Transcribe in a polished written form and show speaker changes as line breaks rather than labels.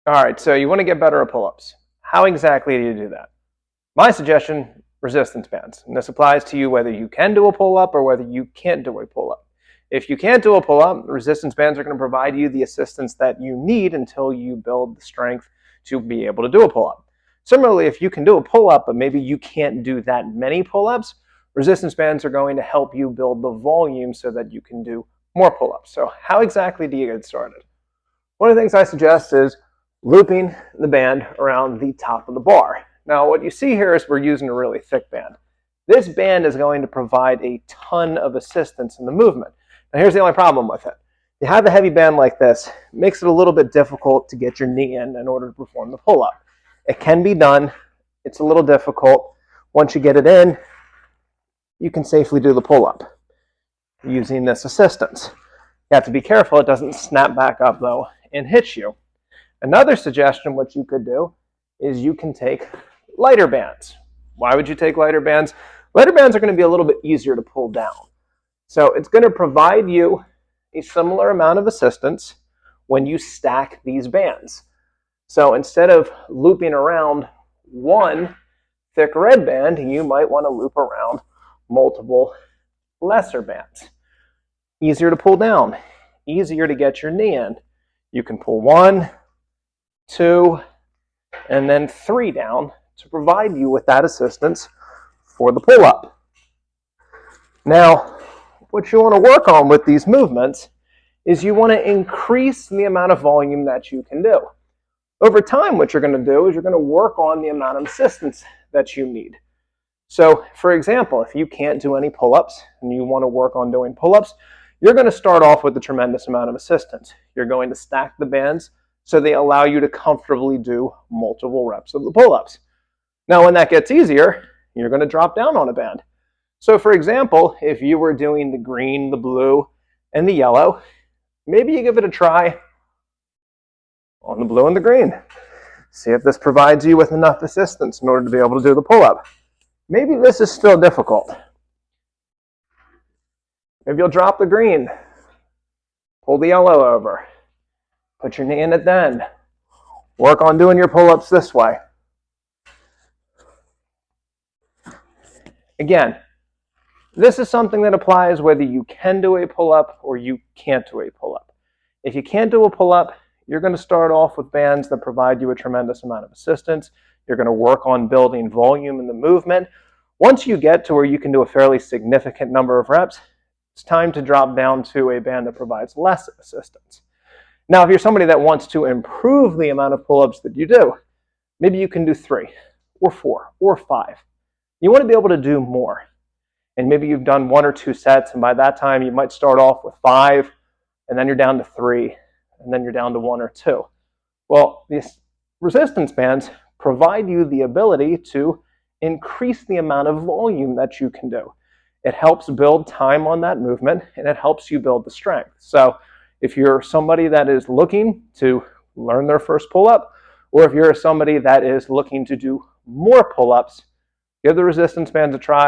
All right, so you want to get better at pull-ups. How exactly do you do that? My suggestion, resistance bands. And this applies to you whether you can do a pull-up or whether you can't do a pull-up. If you can't do a pull-up, resistance bands are going to provide you the assistance that you need until you build the strength to be able to do a pull-up. Similarly, if you can do a pull-up, but maybe you can't do that many pull-ups, resistance bands are going to help you build the volume so that you can do more pull-ups. So how exactly do you get started? One of the things I suggest is looping the band around the top of the bar. Now, what you see here is we're using a really thick band. This band is going to provide a ton of assistance in the movement. Now, here's the only problem with it. You have a heavy band like this, it makes it a little bit difficult to get your knee in order to perform the pull-up. It can be done. It's a little difficult. Once you get it in, you can safely do the pull-up using this assistance. You have to be careful it doesn't snap back up, though, and hit you. Another suggestion, what you could do, is you can take lighter bands. Why would you take lighter bands? Lighter bands are going to be a little bit easier to pull down. So it's going to provide you a similar amount of assistance when you stack these bands. So instead of looping around one thick red band, you might want to loop around multiple lesser bands. Easier to pull down, easier to get your knee in. You can pull 1, 2, and then 3 down to provide you with that assistance for the pull-up. Now, what you want to work on with these movements is you want to increase the amount of volume that you can do. Over time, what you're going to do is you're going to work on the amount of assistance that you need. So, for example, if you can't do any pull-ups and you want to work on doing pull-ups, you're going to start off with a tremendous amount of assistance. You're going to stack the bands so they allow you to comfortably do multiple reps of the pull-ups. Now, when that gets easier, you're going to drop down on a band. So, for example, if you were doing the green, the blue, and the yellow, maybe you give it a try on the blue and the green. See if this provides you with enough assistance in order to be able to do the pull-up. Maybe this is still difficult. Maybe you'll drop the green, pull the yellow over, put your knee in it then. Work on doing your pull-ups this way. Again, this is something that applies whether you can do a pull-up or you can't do a pull-up. If you can't do a pull-up, you're going to start off with bands that provide you a tremendous amount of assistance. You're going to work on building volume in the movement. Once you get to where you can do a fairly significant number of reps, it's time to drop down to a band that provides less assistance. Now, if you're somebody that wants to improve the amount of pull-ups that you do, maybe you can do 3 or 4 or 5. You want to be able to do more. And maybe you've done 1 or 2 sets, and by that time you might start off with 5, and then you're down to 3, and then you're down to 1 or 2. Well, these resistance bands provide you the ability to increase the amount of volume that you can do. It helps build time on that movement, and it helps you build the strength. So if you're somebody that is looking to learn their first pull-up, or if you're somebody that is looking to do more pull-ups, give the resistance bands a try.